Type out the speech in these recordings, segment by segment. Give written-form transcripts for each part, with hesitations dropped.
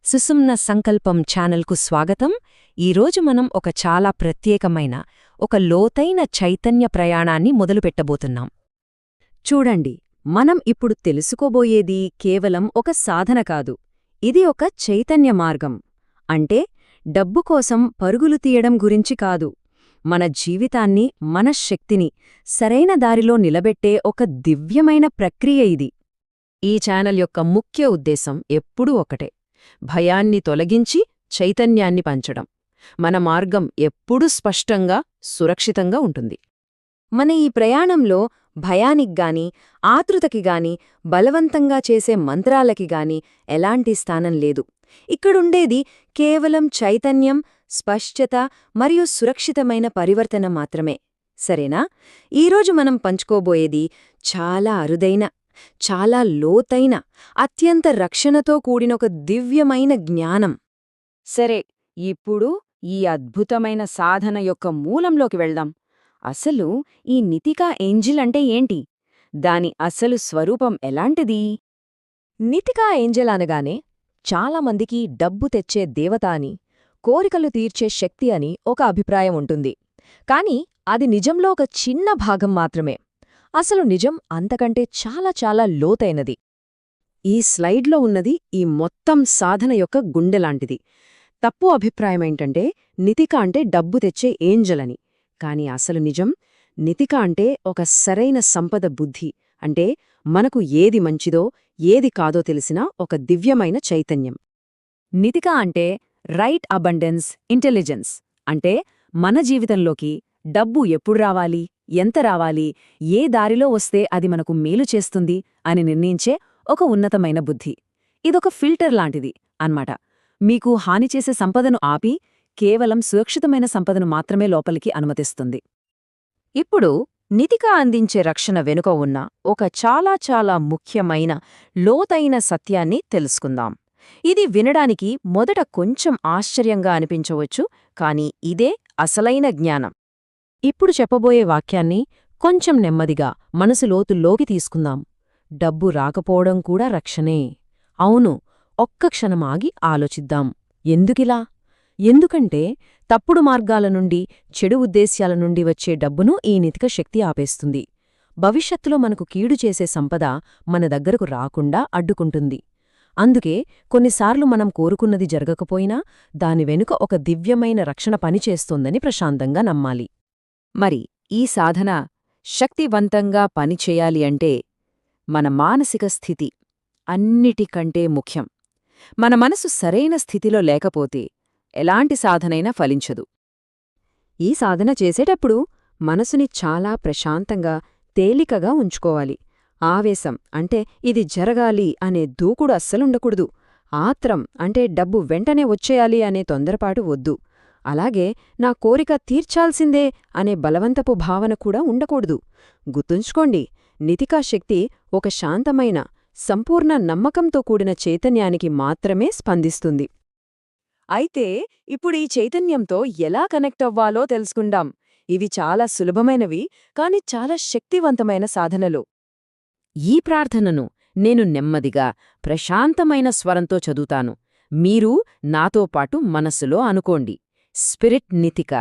సుసుమ్న సంకల్పం ఛానల్కు స్వాగతం. ఈరోజు మనం ఒక చాలా ప్రత్యేకమైన, ఒక లోతైన చైతన్య ప్రయాణాన్ని మొదలుపెట్టబోతున్నాం. చూడండి, మనం ఇప్పుడు తెలుసుకోబోయేది కేవలం ఒక సాధన కాదు. ఇది ఒక చైతన్య మార్గం. అంటే డబ్బు కోసం పరుగులు తీయడం గురించి కాదు. మన జీవితాన్ని, మన శక్తిని సరైన దారిలో నిలబెట్టే ఒక దివ్యమైన ప్రక్రియ ఇది. ఈ ఛానల్ యొక్క ముఖ్య ఉద్దేశం ఎప్పుడూ ఒకటే: భయాన్ని తొలగించి చైతన్యాన్ని పంచడం. మన మార్గం ఎప్పుడూ స్పష్టంగా, సురక్షితంగా ఉంటుంది. మన ఈ ప్రయాణంలో భయానికిగాని, ఆతృతకిగాని, బలవంతంగా చేసే మంత్రాలకిగాని ఎలాంటి స్థానం లేదు. ఇక్కడుండేది కేవలం చైతన్యం, స్పష్టత మరియు సురక్షితమైన పరివర్తన మాత్రమే. సరేనా? ఈరోజు మనం పంచుకోబోయేది చాలా అరుదైన, చాలా లోతైన, అత్యంత రక్షణతో కూడినొక దివ్యమైన జ్ఞానం. సరే, ఇప్పుడు ఈ అద్భుతమైన సాధన యొక్క మూలంలోకి వెళ్దాం. అసలు ఈ నితికా ఏంజిల్ అంటే ఏంటి? దాని అసలు స్వరూపం ఎలాంటిది? నితికా ఏంజెల్ అనగానే చాలామందికి డబ్బు తెచ్చే దేవత అని, కోరికలు తీర్చే శక్తి అని ఒక అభిప్రాయం ఉంటుంది. కాని అది నిజంలో ఒక చిన్న భాగం మాత్రమే. అసలు నిజం అంతకంటే చాలా చాలా లోతైనది. ఈ స్లైడ్లో ఉన్నది ఈ మొత్తం సాధన యొక్క గుండెలాంటిది. తప్పు అభిప్రాయమేంటంటే నితిక అంటే డబ్బు తెచ్చే ఏంజల్ అని. కాని అసలు నిజం, నితిక అంటే ఒక సరైన సంపద బుద్ధి. అంటే మనకు ఏది మంచిదో, ఏది కాదో తెలిసిన ఒక దివ్యమైన చైతన్యం. నితిక అంటే రైట్ అబండెన్స్ ఇంటెలిజెన్స్. అంటే మన జీవితంలోకి డబ్బు ఎప్పుడు రావాలి, ఎంత రావాలి, ఏ దారిలో వస్తే అది మనకు మేలు చేస్తుంది అని నిర్ణయించే ఒక ఉన్నతమైన బుద్ధి. ఇదొక ఫిల్టర్ లాంటిది అన్నమాట. మీకు హాని చేసే సంపదను ఆపి కేవలం సురక్షితమైన సంపదను మాత్రమే లోపలికి అనుమతిస్తుంది. ఇప్పుడు నితిక అందించే రక్షణ వెనుక ఉన్న ఒక చాలా చాలా ముఖ్యమైన, లోతైన సత్యాన్ని తెలుసుకుందాం. ఇది వినడానికి మొదట కొంచెం ఆశ్చర్యంగా అనిపించవచ్చు, కాని ఇదే అసలైన జ్ఞానం. ఇప్పుడు చెప్పబోయే వాక్యాన్ని కొంచెం నెమ్మదిగా మనసు లోతుల్లోకి తీసుకుందాం. డబ్బు రాకపోవడం కూడా రక్షణే. అవును, ఒక్క క్షణమాగి ఆలోచిద్దాం. ఎందుకిలా? ఎందుకంటే తప్పుడు మార్గాల నుండి, చెడు ఉద్దేశ్యాల నుండి వచ్చే డబ్బును ఈ నితిక శక్తి ఆపేస్తుంది. భవిష్యత్తులో మనకు కీడు చేసే సంపద మన దగ్గరకు రాకుండా అడ్డుకుంటుంది. అందుకే కొన్నిసార్లు మనం కోరుకున్నది జరగకపోయినా దాని వెనుక ఒక దివ్యమైన రక్షణ పనిచేస్తోందని ప్రశాంతంగా నమ్మాలి. మరి ఈ సాధన శక్తివంతంగా పనిచేయాలి అంటే మన మానసిక స్థితి అన్నిటికంటే ముఖ్యం. మన మనసు సరైన స్థితిలో లేకపోతే ఎలాంటి సాధనైనా ఫలించదు. ఈ సాధన చేసేటప్పుడు మనసుని చాలా ప్రశాంతంగా, తేలికగా ఉంచుకోవాలి. ఆవేశం అంటే ఇది జరగాలి అనే దూకుడు అస్సలుండకూడదు. ఆత్రం అంటే డబ్బు వెంటనే వచ్చేయాలి అనే తొందరపాటు వద్దు. అలాగే నా కోరిక తీర్చాల్సిందే అనే బలవంతపు భావన కూడా ఉండకూడదు. గుర్తుంచుకోండి, నితికా శక్తి ఒక శాంతమైన, సంపూర్ణ నమ్మకంతో కూడిన చైతన్యానికి మాత్రమే స్పందిస్తుంది. అయితే ఇప్పుడు ఈ చైతన్యంతో ఎలా కనెక్ట్ అవ్వాలో తెలుసుకుందాం. ఇవి చాలా సులభమైనవి, కాని చాలా శక్తివంతమైన సాధనలు. ఈ ప్రార్థనను నేను నెమ్మదిగా, ప్రశాంతమైన స్వరంతో చదువుతాను. మీరు నాతో పాటు మనసులో అనుకోండి. Spirit Nitika,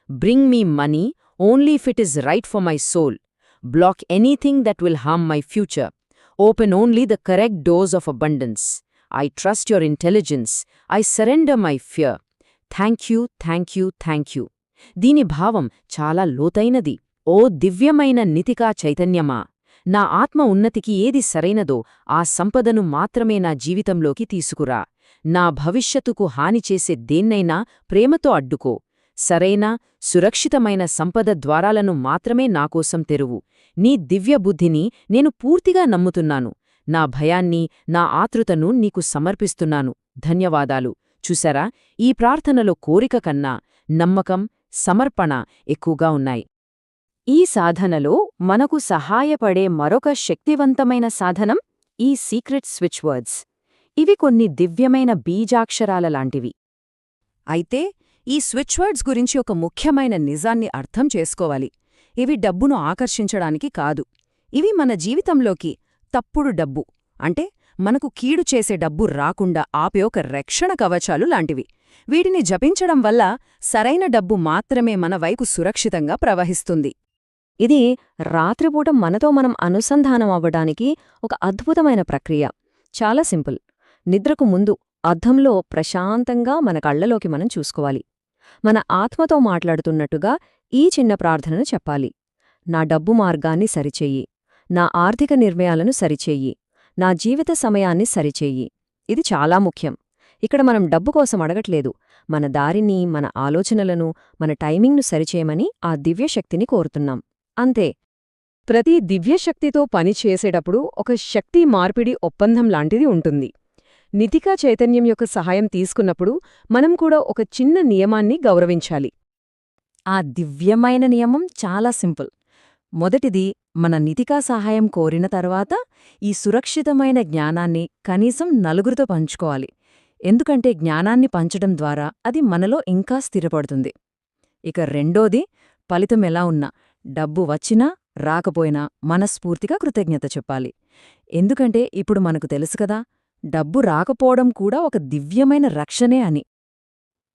bring me money only if it is right for my soul. Block anything that will harm my future. Open only the correct doors of abundance. I trust your intelligence. I surrender my fear. Thank you, thank you, thank you. దీని భావం చాలా లోతైనది. ఓ దివ్యమైన నితికా చైతన్యమా! నా ఆత్మ ఉన్నతికి ఏది సరైనదో ఆ సంపదను మాత్రమే నా జీవితంలోకి తీసుకురా. నా భవిష్యత్తుకు హాని చేసే దేన్నైనా ప్రేమతో అడ్డుకో. సరైన, సురక్షితమైన సంపద ద్వారాలను మాత్రమే నాకోసం తెరువు. నీ దివ్య బుద్ధిని నేను పూర్తిగా నమ్ముతున్నాను. నా భయాన్ని, నా ఆతృతను నీకు సమర్పిస్తున్నాను. ధన్యవాదాలు. చూసారా, ఈ ప్రార్థనలో కోరిక కన్నా నమ్మకం, సమర్పణ ఎక్కువగా ఉన్నాయి. ఈ సాధనలో మనకు సహాయపడే మరొక శక్తివంతమైన సాధనం ఈ సీక్రెట్ స్విచ్ వర్డ్స్. ఇవి కొన్ని దివ్యమైన బీజాక్షరాల లాంటివి. అయితే ఈ స్విచ్ వర్డ్స్ గురించి ఒక ముఖ్యమైన నిజాన్ని అర్థం చేసుకోవాలి. ఇవి డబ్బును ఆకర్షించడానికి కాదు. ఇవి మన జీవితంలోకి తప్పుడు డబ్బు, అంటే మనకు కీడు చేసే డబ్బు రాకుండా ఆపే ఒక రక్షణ కవచాలు లాంటివి. వీటిని జపించడం వల్ల సరైన డబ్బు మాత్రమే మన వైపు సురక్షితంగా ప్రవహిస్తుంది. ఇది రాత్రిపూట మనతో మనం అనుసంధానం అవ్వడానికి ఒక అద్భుతమైన ప్రక్రియ. చాలా సింపుల్. నిద్రకు ముందు అద్దంలో ప్రశాంతంగా మన కళ్లలోకి మనం చూసుకోవాలి. మన ఆత్మతో మాట్లాడుతున్నట్టుగా ఈ చిన్న ప్రార్థనను చెప్పాలి. నా డబ్బు మార్గాన్ని సరిచెయ్యి, నా ఆర్థిక నిర్ణయాలను సరిచెయ్యి, నా జీవిత సమయాన్ని సరిచెయ్యి. ఇది చాలా ముఖ్యం. ఇక్కడ మనం డబ్బు కోసం అడగట్లేదు, మన దారిని, మన ఆలోచనలను, మన టైమింగ్ను సరిచేయమని ఆ దివ్యశక్తిని కోరుతున్నాం. అంతే. ప్రతి దివ్యశక్తితో పనిచేసేటప్పుడు ఒక శక్తి మార్పిడి ఒప్పందం లాంటిది ఉంటుంది. నితికా చైతన్యం యొక్క సహాయం తీసుకున్నప్పుడు మనం కూడా ఒక చిన్న నియమాన్ని గౌరవించాలి. ఆ దివ్యమైన నియమం చాలా సింపుల్. మొదటిది, మన నితికా సహాయం కోరిన తర్వాత ఈ సురక్షితమైన జ్ఞానాన్ని కనీసం నలుగురితో పంచుకోవాలి. ఎందుకంటే జ్ఞానాన్ని పంచడం ద్వారా అది మనలో ఇంకా స్థిరపడుతుంది. ఇక రెండోది, ఫలితం ఎలా ఉన్నా, డబ్బు వచ్చినా రాకపోయినా మనస్ఫూర్తిగా కృతజ్ఞత చెప్పాలి. ఎందుకంటే ఇప్పుడు మనకు తెలుసు కదా, డబ్బు రాకపోవడం కూడా ఒక దివ్యమైన రక్షణే అని.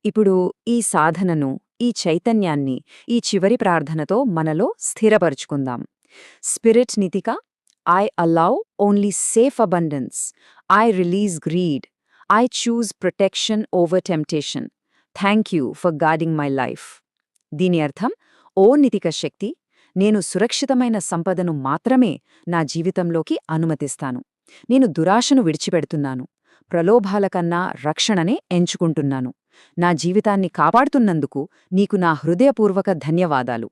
ఇప్పుడు ఈ సాధనను, ఈ చైతన్యాన్ని ఈ చివరి ప్రార్థనతో మనలో స్థిరపరుచుకుందాం. Spirit Nitika, I allow only safe abundance. I release greed. I choose protection over temptation. Thank you for guarding my life. దీని అర్థం, ఓ నితిక శక్తి, నేను సురక్షితమైన సంపదను మాత్రమే నా జీవితంలోకి అనుమతిస్తాను. నేను దురాశను విడిచిపెడుతున్నాను. ప్రలోభాల కన్నా రక్షణనే ఎంచుకుంటున్నాను. నా జీవితాన్ని కాపాడుతున్నందుకు నీకు నా హృదయపూర్వక ధన్యవాదాలు.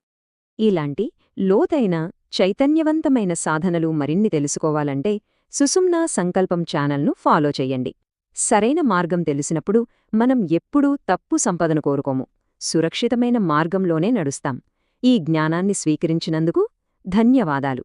ఇలాంటి లోతైన, చైతన్యవంతమైన సాధనలు మరిన్ని తెలుసుకోవాలంటే సుసుమ్నా సంకల్పం ఛానల్ను ఫాలో చెయ్యండి. సరైన మార్గం తెలిసినప్పుడు మనం ఎప్పుడూ తప్పు సంపదను కోరుకోము, సురక్షితమైన మార్గంలోనే నడుస్తాం. ఈ జ్ఞానాన్ని స్వీకరించినందుకు ధన్యవాదాలు.